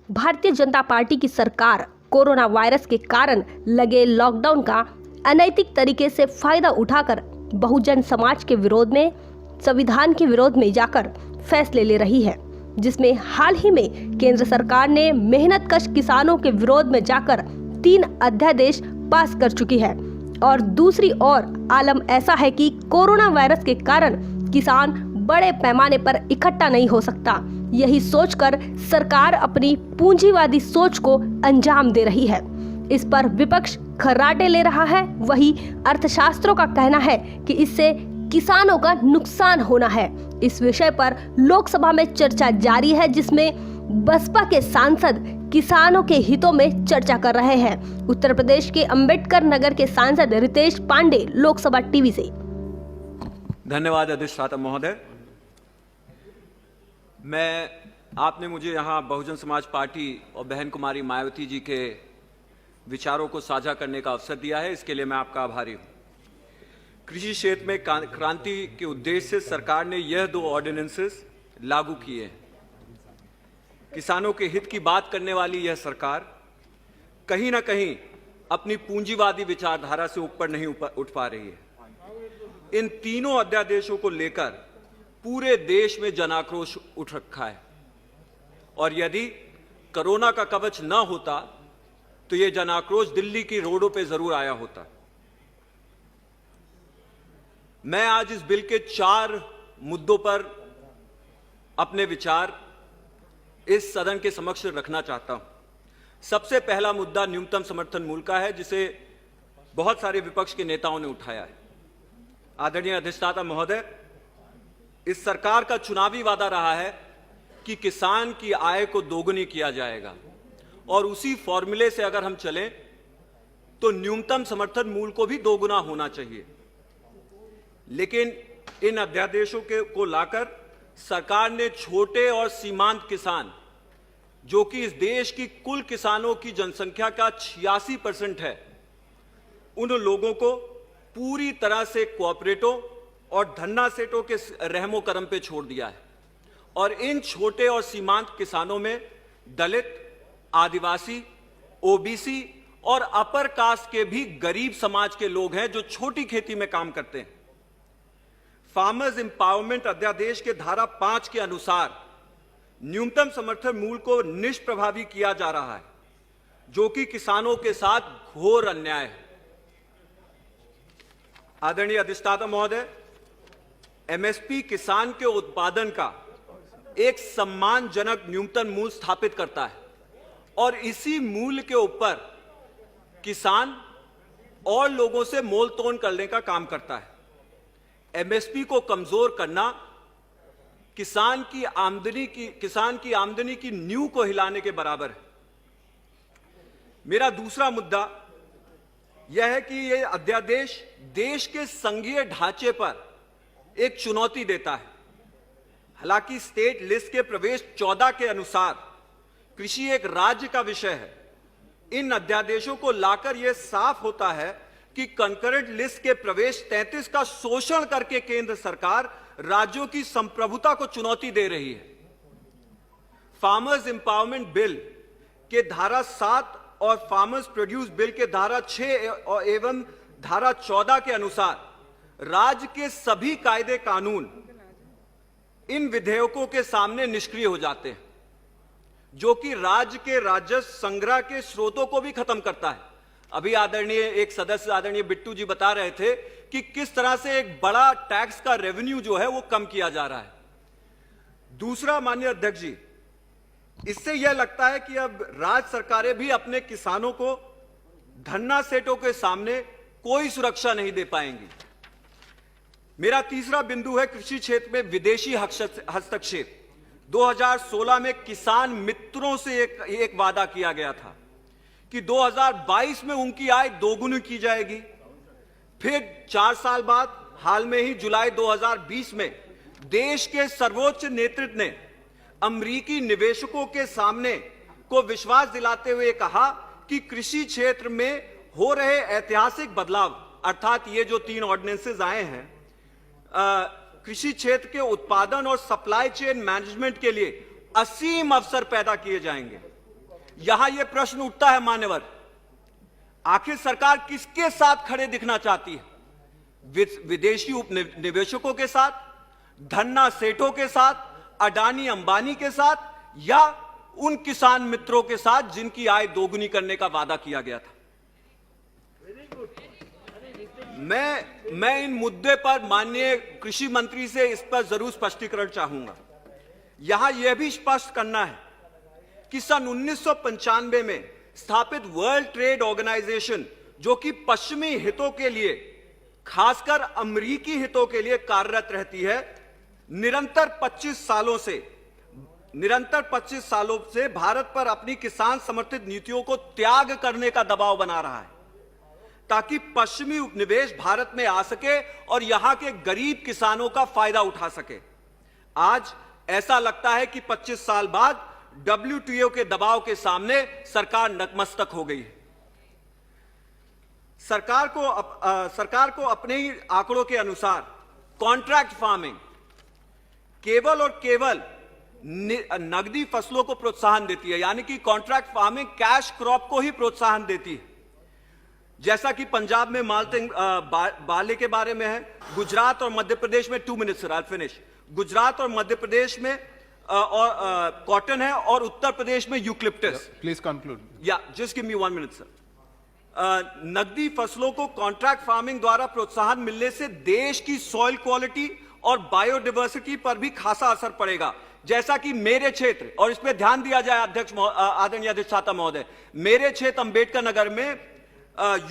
Bharatiya Janata party की सरकार corona virus के कारण लगे लॉकडाउन का अनैतिक तरीके से फायदा उठाकर बहुजन समाज के विरोध में, संविधान के विरोध में जाकर फैसले ले रही है, जिसमें हाल ही में केंद्र सरकार ने मेहनतकश किसानों के विरोध में जाकर 3 अध्यादेश पास कर चुकी है। और दूसरी ओर आलम ऐसा है कि कोरोना वायरस के कारण किसान बड़े पैमाने पर इकट्ठा नहीं हो सकता। यही सोचकर सरकार अपनी पूंजीवादी सोच को अंजाम दे रही है। इस पर विपक्ष खर्राटे ले रहा है। वही अर्थशास्त्रों का कहना है कि इससे किसानों का नुकसान होना है। इस विषय पर लोकसभा में चर्चा जारी है, जिसमें बसपा के सांसद किसानों के हितों में चर्चा कर रहे हैं। उत्तर प्रदेश के अंबेडकर नगर के सांसद रितेश पांडे, लोकसभा टीवी से। धन्यवाद अधिष्ठाता महोदय। आपने मुझे यहाँ बहुजन समाज पार्टी और बहन कुमारी मायावती जी के विचारों को साझा करने का अवसर दिया है, इसके लिए मैं आपका आभारी हूँ। कृषि क्षेत्र में क्रांति के उद्देश्य से सरकार ने यह 2 ऑर्डिनेंसेस लागू किए हैं। किसानों के हित की बात करने वाली यह सरकार कहीं ना कहीं अपनी पूंजीवादी विचारधारा से ऊपर नहीं उठ पा रही है। इन तीनों अध्यादेशों को लेकर पूरे देश में जन आक्रोश उठ रखा है, और यदि कोरोना का कवच न होता तो यह जन आक्रोश दिल्ली की रोडों पे जरूर आया होता। मैं आज इस बिल के 4 मुद्दों पर अपने विचार इस सदन के समक्ष रखना चाहता हूं। सबसे पहला मुद्दा न्यूनतम समर्थन मूल्य का है, जिसे बहुत सारे विपक्ष के नेताओं ने उठाया है। आदरणीय अधिष्ठाता महोदय, इस सरकार का चुनावी वादा रहा है कि किसान की आय को दोगुनी किया जाएगा, और उसी फॉर्मूले से अगर हम चलें तो न्यूनतम समर्थन मूल्य को भी दोगुना होना चाहिए। लेकिन इन अध्यादेशों को लाकर सरकार ने छोटे और सीमांत किसान, जो कि इस देश की कुल किसानों की जनसंख्या का 86% है, उन लोगों को पूरी तरह से कोऑपरेटों और धन्ना सेठों के रहमो करम पे छोड़ दिया है। और इन छोटे और सीमांत किसानों में दलित, आदिवासी, ओबीसी और अपर कास्ट के भी गरीब समाज के लोग हैं जो छोटी खेती में काम करते हैं। फार्मर्स एम्पावरमेंट अध्यादेश के धारा 5 के अनुसार न्यूनतम समर्थन मूल्य को निष्प्रभावी किया जा रहा है, जो कि किसानों के साथ घोर अन्याय है। आदरणीय अधिष्ठाता महोदय, एमएसपी किसान के उत्पादन का एक सम्मानजनक न्यूनतम मूल्य स्थापित करता है, और इसी मूल्य के ऊपर किसान और लोगों से मोल तोल करने का काम करता है। एमएसपी को कमजोर करना किसान की आमदनी की नींव को हिलाने के बराबर है। मेरा दूसरा मुद्दा यह है कि यह अध्यादेश देश के संघीय ढांचे पर एक चुनौती देता है। हालांकि स्टेट लिस्ट के प्रवेश 14 के अनुसार कृषि एक राज्य का विषय है। इन अध्यादेशों को लाकर यह साफ होता है कि कंकरेंट लिस्ट के प्रवेश 33 का शोषण करके केंद्र सरकार राज्यों की संप्रभुता को चुनौती दे रही है। फार्मर्स एम्पावरमेंट बिल के धारा 7 और फार्मर्स प्रोड्यूस बिल के धारा 6 एवं धारा 14 के अनुसार राज्य के सभी कायदे कानून इन विधेयकों के सामने निष्क्रिय हो जाते हैं, जो कि राज्य के राजस्व संग्रह के स्रोतों को भी खत्म करता है। अभी एक सदस्य आदरणीय बिट्टू जी बता रहे थे कि किस तरह से एक बड़ा टैक्स का रेवेन्यू जो है वो कम किया जा रहा है। दूसरा, माननीय अध्यक्ष जी, इससे यह लगता है कि अब राज्य सरकारें भी अपने किसानों को धन्ना सेठों के सामने कोई सुरक्षा नहीं दे पाएंगी। मेरा तीसरा बिंदु है कृषि क्षेत्र में विदेशी हस्तक्षेप। 2016 में किसान मित्रों से एक वादा किया गया था कि 2022 में उनकी आय दोगुनी की जाएगी। फिर 4 साल बाद हाल में ही जुलाई 2020 में देश के सर्वोच्च नेतृत्व ने अमेरिकी निवेशकों के सामने को विश्वास दिलाते हुए कहा कि कृषि क्षेत्र में हो रहे ऐतिहासिक बदलाव, अर्थात ये जो 3 ऑर्डिनेंसेस आए हैं, कृषि क्षेत्र के उत्पादन और सप्लाई चेन मैनेजमेंट के लिए असीम अवसर पैदा किए जाएंगे। यहां यह प्रश्न उठता है मान्यवर, आखिर सरकार किसके साथ खड़े दिखना चाहती है? विदेशी उपनिवेशकों के साथ, धन्ना सेठों के साथ, अडानी अंबानी के साथ, या उन किसान मित्रों के साथ जिनकी आय दोगुनी करने का वादा किया गया था? मैं इन मुद्दे पर माननीय कृषि मंत्री से इस पर जरूर स्पष्टीकरण चाहूंगा। यहां यह भी स्पष्ट करना है कि सन 1995 में स्थापित वर्ल्ड ट्रेड ऑर्गेनाइजेशन, जो कि पश्चिमी हितों के लिए, खासकर अमेरिकी हितों के लिए कार्यरत रहती है, निरंतर 25 सालों से भारत पर अपनी किसान समर्थित नीतियों को त्याग करने का दबाव बना रहा है, ताकि पश्चिमी उपनिवेश भारत में आ सके और यहां के गरीब किसानों का फायदा उठा सके। आज ऐसा लगता है कि 25 साल बाद WTO के दबाव के सामने सरकार नतमस्तक हो गई है। सरकार को अपने ही आंकड़ों के अनुसार कॉन्ट्रैक्ट फार्मिंग केवल और केवल नगदी फसलों को प्रोत्साहन देती है, यानी कि कॉन्ट्रैक्ट फार्मिंग कैश क्रॉप को ही प्रोत्साहन देती है। जैसा कि पंजाब में मालटिंग बाले के बारे में है, गुजरात और मध्य प्रदेश में 2 minutes sir, I finish. Gujarat और मध्य प्रदेश में और कॉटन है, और उत्तर प्रदेश में यूक्लिप्टस। Please conclude. या just give me 1 minute sir. नगदी फसलों को कॉन्ट्रैक्ट फार्मिंग द्वारा प्रोत्साहन मिलने से देश की सॉइल क्वालिटी और बायोडाइवर्सिटी पर भी खासा असर पड़ेगा। जैसा कि मेरे क्षेत्र, और इस पर ध्यान दिया जाए अध्यक्ष आदरणीय अधिष्ठाता महोदय, मेरे क्षेत्र अंबेडकर नगर में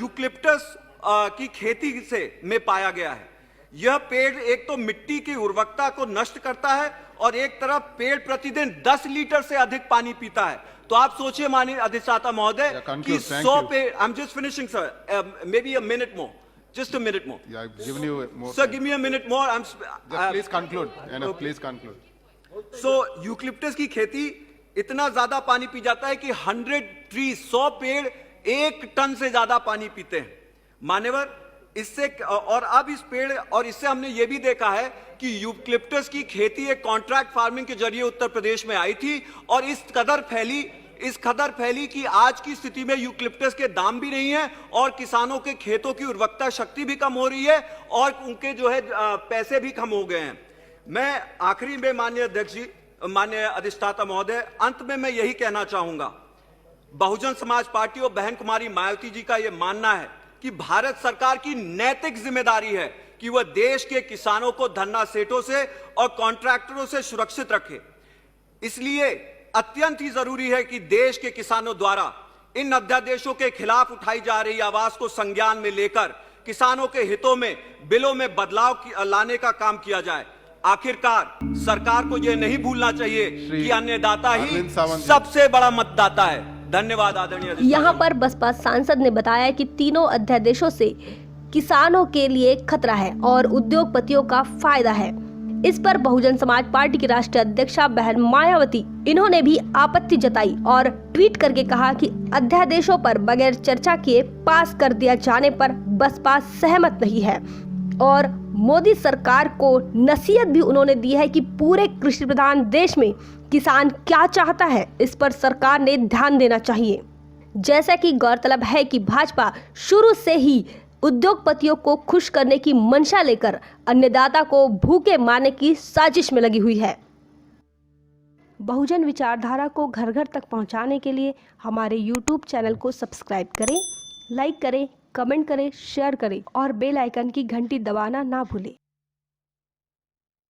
यूक्लिप्टस की खेती में पाया गया है। यह पेड़ एक तो मिट्टी की उर्वरकता को नष्ट करता है, और एक तरफ पेड़ प्रतिदिन 10 लीटर से अधिक पानी पीता है। तो आप सोचिए माननीय अधिष्ठाता महोदय कि 100 पेड़, I am just finishing sir, may be a minute more, just a minute more. Yeah, I've given you more. Sir, give me a minute more. Just please conclude. Enough, please conclude. So, eucalyptus की खेती इतना ज्यादा पानी P जाता है कि 100 पेड़ 1 ton से ज्यादा पानी पीते हैं। मान्यवर, इससे और अब इस पेड़, और इससे हमने ये भी देखा है कि यूक्लिप्टस की खेती एक कॉन्ट्रैक्ट फार्मिंग के जरिए उत्तर प्रदेश में आई थी, और इस कदर फैली कि आज की स्थिति में यूक्लिप्टस के दाम भी नहीं है, और किसानों के खेतों की उर्वरकता शक्ति भी कम हो रही है, और उनके जो है पैसे भी कम हो गए हैं। मैं आखिरी में माननीय अध्यक्ष जी, माननीय अधिष्ठाता महोदय, अंत में मैं यही कहना चाहूंगा, बहुजन समाज पार्टी और बहन कुमारी मायावती जी का यह मानना है कि भारत सरकार की नैतिक जिम्मेदारी है कि वह देश के किसानों को धन्ना सेठों से और कॉन्ट्रैक्टरों से सुरक्षित रखे। इसलिए अत्यंत ही जरूरी है कि देश के किसानों द्वारा इन अध्यादेशों के खिलाफ उठाई जा रही आवाज को संज्ञान में लेकर किसानों के हितों में बिलों में बदलाव लाने का काम किया जाए। आखिरकार सरकार को यह नहीं भूलना चाहिए कि अन्नदाता ही सबसे बड़ा मतदाता है। धन्यवाद आदरणीय। यहाँ पर बसपा सांसद ने बताया कि तीनों अध्यादेशों से किसानों के लिए खतरा है और उद्योगपतियों का फायदा है। इस पर बहुजन समाज पार्टी की राष्ट्रीय अध्यक्षा बहन मायावती, इन्होंने भी आपत्ति जताई और ट्वीट करके कहा कि अध्यादेशों पर बगैर चर्चा किए पास कर दिया जाने पर बसपा सहमत नहीं है। और मोदी सरकार को नसीहत भी उन्होंने दी है कि पूरे कृषि प्रधान देश में किसान क्या चाहता है, इस पर सरकार ने ध्यान देना चाहिए। जैसा कि गौरतलब है कि भाजपा शुरू से ही उद्योगपतियों को खुश करने की मंशा लेकर अन्नदाता को भूखे मारने की साजिश में लगी हुई है। बहुजन विचारधारा को घर घर तक पहुंचाने के लिए हमारे YouTube चैनल को सब्सक्राइब करें, लाइक करें, कमेंट करें, शेयर करें और बेल आइकन की घंटी दबाना ना भूलें।